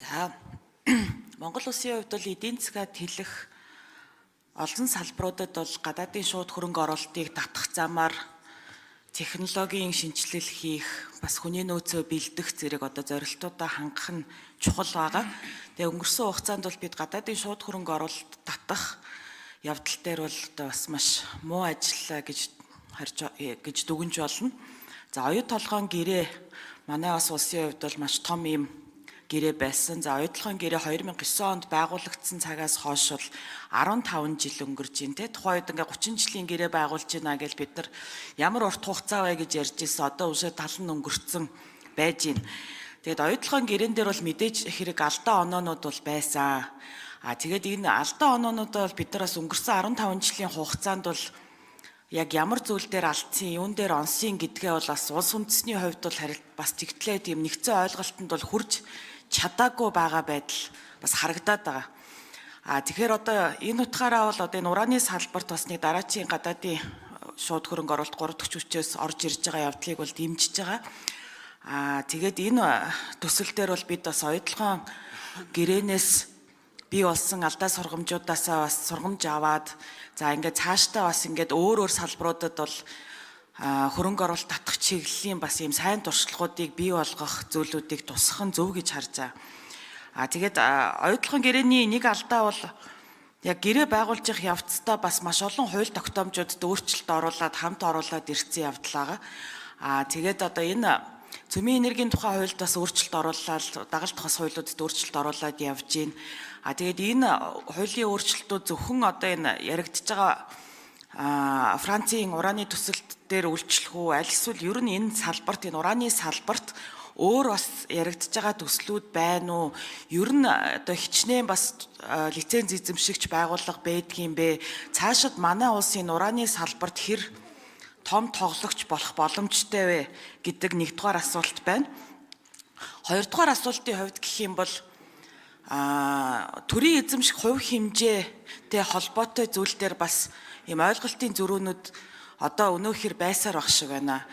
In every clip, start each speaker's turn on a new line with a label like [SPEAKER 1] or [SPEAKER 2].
[SPEAKER 1] За Монгол улсын хувьд бол эдийн засгаад хэлэх олон салбаруудад бол гадаадын шууд хөрөнгө оруулалтыг татах замаар технологийн шинжилэл хийх, бас хүний нөөцөө бэлдэх зэрэг зорилтуудаа хангах нь чухал байгаа. Тэгээ өнгөрсөн хугацаанд бол бид гадаадын шууд хөрөнгө оруулалт татах явдал дээр бол бас маш муу ажиллаа гэж дүгнж болно. За оюут толгойн гэрээ манай бас улсын хувьд бол маш том юм гэрээ байсан. За оюут толгойн гэрээ 2009 онд байгуулагдсан цагаас хойш бол 15 жил өнгөрж байна те. Тухайн үед ингээ 30 жилийн гэрээ байгуулж байна гэж бид нар ямар урт хугацаа вэ гэж ярьж ирсэн. Одоо үсээ тал нь өнгөрцөн байж байна. Тэгээд оюут толгойн гэрээн дээр бол мэдээж хэрэг алдаа оноонууд бол байсан. Тэгээд энэ алдаа оноонуудаа бол бид нар бас өнгөрсөн 15 жилийн хугацаанд бол яг ямар зүйл дээр алдсан, юун дээр онсон гэдгээ бол бас улс үндэсний хувьд бол бас тэгтлээ тийм нэгцэн ойлголтод бол хүрж чадаагүй байгаа байдал бас харагдаад байгаа. Тэгэхээр энэ утгаараа бол энэ ураны салбарт бас нэг дараачийн гадаадын шууд хөрөнгө оруулалт 3 дахь хүчээс орж ирж байгаа явдлыг бол дэмжиж байгаа. Тэгээд энэ төсөл дээр бол бид бас оюутлогын гэрээнээс бий болсон алдаа сургамжуудаасаа бас сургамж аваад за ингээд цаашдаа бас ингээд өөр салбаруудад бол хөрөнгө оруулалт татах чиглэлийн бас ийм сайн туршлагуудыг бий болгох зүйлүүдийг тусах нь зөв гэж харж байгаа. Тэгээд оюутлогын гэрээний нэг алдаа бол яг гэрээ байгуулж явах явцдаа бас маш олон хууль тогтоомжуудад өөрчлөлт оруулаад хамт оруулаад ирсэн явдал байгаа. Тэгээд энэ цөмийн энергийн тухай хуульд бас өөрчлөлт оруулаад дагалдах бас хуулиудад өөрчлөлт оруулаад явж байна. Тэгээд энэ хуулийн өөрчлөлтүүд зөвхөн энэ яригдж байгаа Францын ураны төсөлт дээр үйлчлэх үү аль эсвэл ер нь энэ салбарт энэ ураны салбарт өөр бас яригдж байгаа төслүүд байна уу? Ер нь хичнээн бас лиценз эзэмшигч байгууллага байдгийн бэ? Цаашид манай улсын ураны салбарт хэр том тоглогч болох боломжтой вэ гэдэг нэгдүгээр асуулт байна. Хоёрдугаар асуултын хувьд гэх юм бол төрийн эзэмших хувь хэмжээтэй холбоотой зүйл дээр бас ийм ойлголтын зөрүүнүүд өнөөхөр байсаар баг шиг байна.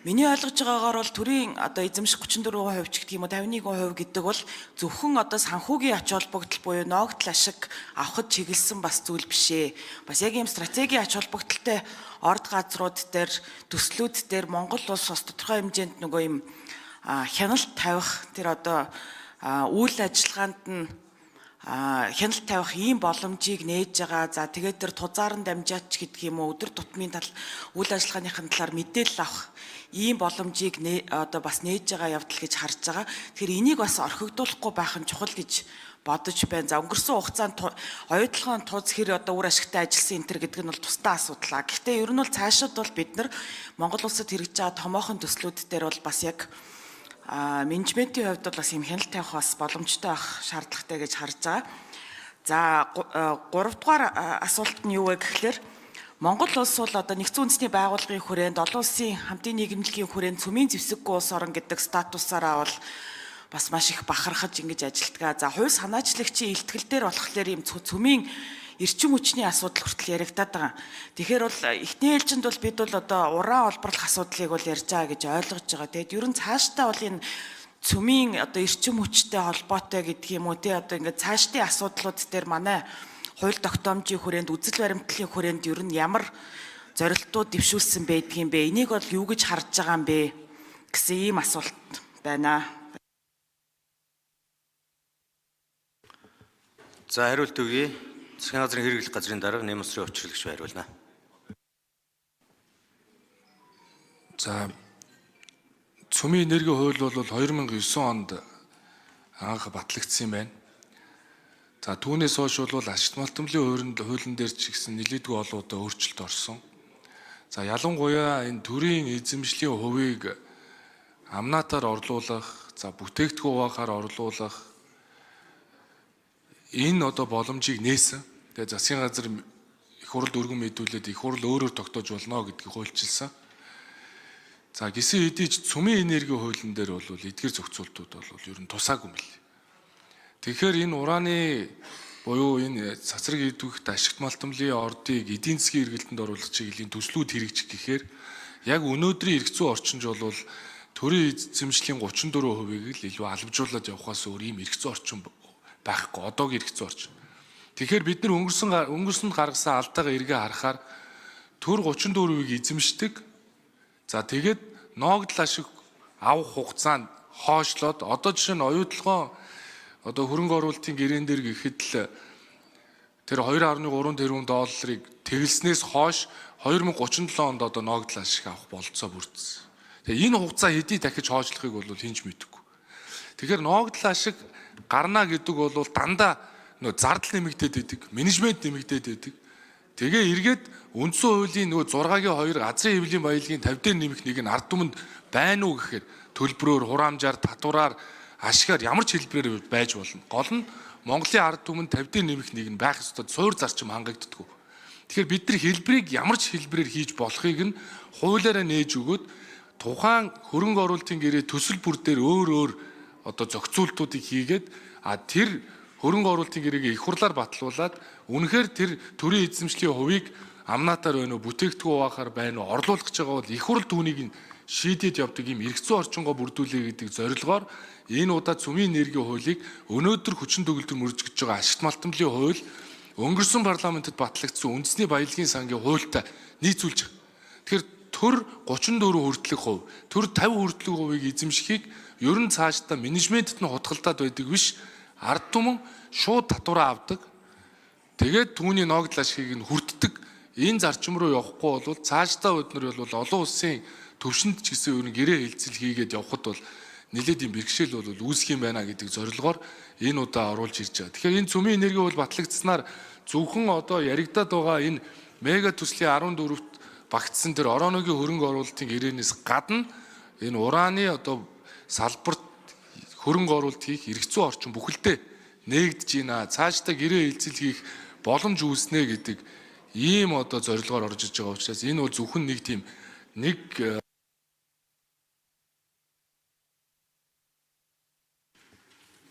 [SPEAKER 1] Миний ойлгож байгаагаар бол төрийн эзэмших 34% ч гэдэг юм уу 51% гэдэг бол зөвхөн санхүүгийн ач холбогдол буюу ноогдол ашиг авахд чиглэсэн бас зүйл биш ээ. Бас яг ийм стратегийн ач холбогдолтой орд газрууд дээр төслүүд дээр Монгол улс бас тодорхой хэмжээнд нөгөө ийм хяналт тавих тэр үйл ажиллагаанд нь хяналт тавих ийм боломжийг нээж байгаа. За тэгээд тэр тузаарн дамжаач гэдэг юм уу өдөр тутмын үйл ажиллагааныхын талаар мэдээлэл авах ийм боломжийг бас нээж байгаа явдал гэж харж байгаа. Тэгэхээр энийг бас орхигдуулахгүй байх нь чухал гэж бодож байна. За өнгөрсөн хугацаанд оюутлогын туз хэр үр ашигтай ажилласан энэ гэдэг нь бол тусдаа асуудал. Гэхдээ ер нь бол цаашид бол бид нар Монгол улсад хэрэгжиж байгаа томоохон төслүүд дээр бол бас яг менежментийн хувьд бол бас юм хяналт тавих бас боломжтой байх шаардлагатай гэж харж байгаа. За 3 дугаар асуулт нь юу вэ гэхлээр Монгол улс бол нэгдсэн үндэсний байгууллагын хүрээнд олон улсын хамтын нийгэмлэгийн хүрээнд цөмийн зэвсэггүй улс орон гэдэг статусаараа бол бас маш их бахархаж ингэж ажилтгаа. За хувь санаачлагчийн илтгэл дээр болохоор юм цөмийн эрчим хүчний асуудал хүртэл яригдаад байгаа. Тэгэхээр бол эхний ээлжинд бол бид бол уран олборлох асуудлыг бол ярьж байгаа гэж ойлгож байгаа. Тэгээд ер нь цаашдаа бол энэ цөмийн эрчим хүчтэй холбоотой гэдэг юм уу ингээд цаашдын асуудлууд дээр манай хууль тогтоомжийн хүрээнд үзэл баримтлалын хүрээнд ер нь ямар зорилтууд дэвшүүлсэн байдгийг юм бэ? Энийг бол юу гэж харж байгаа юм бэ гэсэн ийм асуулт байна.
[SPEAKER 2] За хариулт өгье. Засгийн газрын хэрэглэх газрын дарга Нэм усрын учирлагч хариулна.
[SPEAKER 3] За цөмийн энерги хууль бол 2009 онд анх батлагдсан юм байна. За түүнээс хойш бол ашигт малтмлын хуулийн дээр ч гэсэн нэлээдгүй олон удаа өөрчлөлт орсон. За ялангуяа энэ төрийн эзэмшлийн хувийг амнаатаар орлуулах, за бүтээгдэхүүн хуваахаар орлуулах энэ боломжийг нээсэн. Тэгээд засгийн газар их хурл өргөн мэдүүлээд их хурл өөрөөр тогтоож болно гэдгийг хуульчилсан. За гисэн хэдий ч цөмийн энерги хуулийн дээр бол эдгээр зохицуултууд бол ер нь тусаагүй мэл. Тэгэхээр энэ ураны буюу энэ цацраг идэвхт ашигт малтмлын ордыг эдийн засгийн эргэлтэнд оруулах чиглэлийн төслүүд хэрэгжих гэхээр яг өнөөдрийн эрх зүйн орчинд бол төрийн эзэмшлийн 34%-ийг л илүү албажуулаад явахаас өөр ийм эрх зүйн орчин байхгүй. Одоогийн эрх зүйн орчин. Тэгэхээр бид нар өнгөрсөнд гаргасан алдаагаа эргээ харахаар төр 34%-ийг эзэмшдэг. За тэгээд ноогдол ашиг авах хугацаанд хоошлоод одоо жишээ нь оюутлогоо одоо хөрөнгө оруулалтын гэрээн дээр гэхэд л тэр 2.3 тэрбум долларыг тэглснээс хойш 2037 онд одоо ноогдол ашиг авах болцоо бүрдсэн. Тэгээ энэ хугацаа хэдий дахиж хоошлохыг бол хинж мэдэхгүй. Тэгэхээр ноогдол ашиг гарна гэдэг бол дандаа нөө зардал нэмэгдээд идэг, менежмент нэмэгдээд идэг. Тэгээ эргээд үндсэн хуулийн нөгөө 6-гийн 2 газрын хэвлэлийн баялагын 50 дээр нэмэх нэг нь ард түмэнд байна уу гэхээр төлбөрөөр, хураамжаар, татвараар, ашигаар ямар ч хэлбэрээр байж болно. Гол нь Монголын ард түмэнд 50 дээр нэмэх нэг нь байх ёстой суур зарчим хангагддаг. Тэгэхээр бид нар хэлбэрийг ямар ч хэлбэрээр хийж болохыг нь хуулиараа нээж өгөөд тухайн хөрөнгө оруулалтын гэрээ төсөл бүр дээр өөр одоо зохицуултуудыг хийгээд тэр хөрөнгө оруулалтын гэрээгээ их хурлаар батлуулаад үнэхээр тэр төрийн эзэмшлийн хувийг амнаатаар байна уу, бүтээгдэхүүн хуваахаар байна уу, орлуулах гэж байгаа бол их хурл түүнийг шийдээд явдаг юм эрх зүйн орчингоо бүрдүүлээ гэдэг зорилгоор энэ удаа цөмийн энергийн хуулийг өнөөдөр хүчин төгөлдөр мөржиж байгаа ашигт малтамлын хууль өнгөрсөн парламентэд батлагдсан үндэсний баялагын сангийн хуультай нийцүүлж байгаа. Тэгэхээр төр 34 хүртэлх хувь, төр 50 хүртэлх хувийг эзэмшихийг ер нь цаашдаа менежментэд нь хутгалдаад байдаг биш, ард түмэн шууд татвараа авдаг. Тэгээд түүний ноогдол ашигыг нь хүртдэг. Энэ зарчим руу явахгүй бол цаашдаа бид нар бол олон улсын төвшөнд ч гэсэн ер нь гэрээ хэлцэл хийгээд явхад бол нэлээд юм бэрхшээл бол үүсэх юм байна гэдэг зорилгоор энэ удаа оруулж ирж байгаа. Тэгэхээр энэ цөмийн энерги бол батлагдсанаар зөвхөн одоо яригадаад байгаа энэ мега төслийн 14-т багтсан тэр орооногийн хөрөнгө оруулалтын гэрээнээс гадна энэ ураны одоо салбарт хөрөнгө оруулалт хийх эрх зүйн орчин бүхэлдээ нээгдэж байна. Цаашдаа гэрээ хэлцэл хийх боломж үүснэ гэдэг ийм одоо зорилгоор орж иж байгаа учраас энэ бол зөвхөн нэг тийм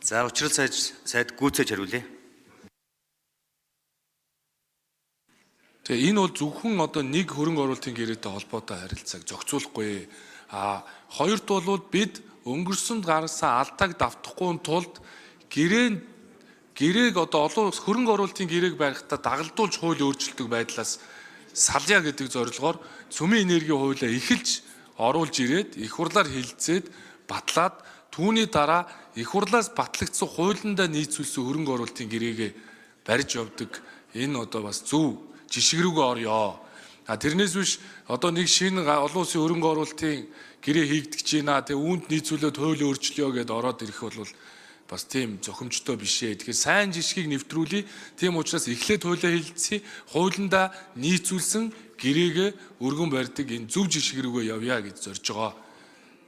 [SPEAKER 2] За учрал сайд гүйцээж хариулъя.
[SPEAKER 3] Тэгээ энэ бол зөвхөн одоо нэг хөрөнгө оруулалтын гэрээтэй холбоотой харилцааг зохицуулахгүй. Хоёрт бол бид өнгөрсөнд гаргасан алдааг давтахгүй тулд гэрээг одоо олон хөрөнгө оруулалтын гэрээг барихтаа дагалдуулж хууль өөрчилдөг байдлаас салъя гэдэг зорилгоор цөмийн энергийн хуулиа эхэлж оруулж ирээд их хурлаар хэлэлцээд батлаад түүний дараа их хурлаас батлагдсан хуулиндаа нийцүүлсэн хөрөнгө оруулалтын гэрээгээ барьж явдаг. Энэ одоо бас зөв жишг рүүгээ орё. Тэрнээс биш одоо нэг шинэ олон улсын хөрөнгө оруулалтын гэрээ хийгдэж байна. Тэгээ үүнд нийцүүлээд хууль өөрчлөё гэдээ ороод ирэх бол бас тийм зохимжтой биш ээ. Тэгэхээр сайн жишгийг нэвтрүүлье. Тийм учраас эхлээд хуулиа хэлэлцээ, хуулиндаа нийцүүлсэн гэрээгээ өргөн барьдаг энэ зөв жишг рүүгээ явъя гэж зорж байгаа.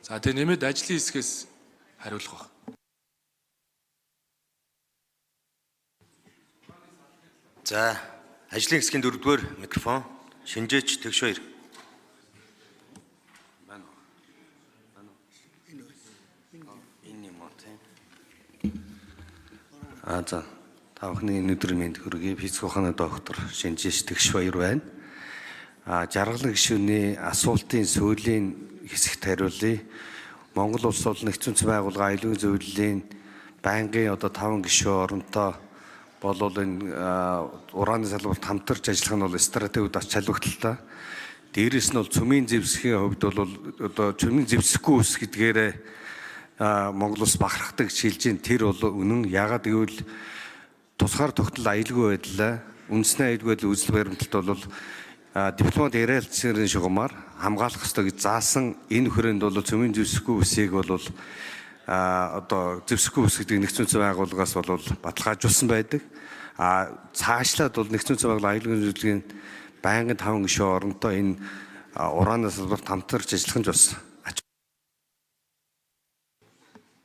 [SPEAKER 3] За тэгээ нэмээд ажлын хэсгээс хариулах баг.
[SPEAKER 2] За ажлын хэсгийн 4-р микрофон Шинжээч Тэгш хоёр. За та бүхний өнөөдрийн мэнд хүргэе. Физик ухааны доктор Шинжээч Тэгш хоёр байна. Жаргалан гишүүний асуултын сүүлийн хэсэгт хариулъя. Монгол улс олон нэгдсэн байгууллага аюулгүй зөвлөлийн байнгын одоо 5 гишүүн оронтой болол энэ ураны салбарт хамтарч ажиллах нь бол стратегид ач холбогдолтой. Дээрээс нь бол цөмийн зэвсгийн хувьд бол одоо цөмийн зэвсэхгүй ус гэдгээрээ Монгол улс бахархдаг шилж ин тэр бол үнэн. Яагаад гэвэл тусгаар тогтол аюулгүй байдлаа үндэсний аюулгүй байдлын үзэл баримталт бол дипломат ярилцлагын шугамар хамгаалах ёстой гэж заасан энэ хүрээнд бол цөмийн зэвсэхгүй усыг бол одоо зэвсэхгүй ус гэдэг нэгдсэн байгууллагаас бол баталгаажуулсан байдаг. Цаашлаад бол нэгдсэн байгууллага аюулгүй зөвлөлийн байнгын 5 гишүүн оронтой энэ урааны салбарт хамтарч ажиллах нь бас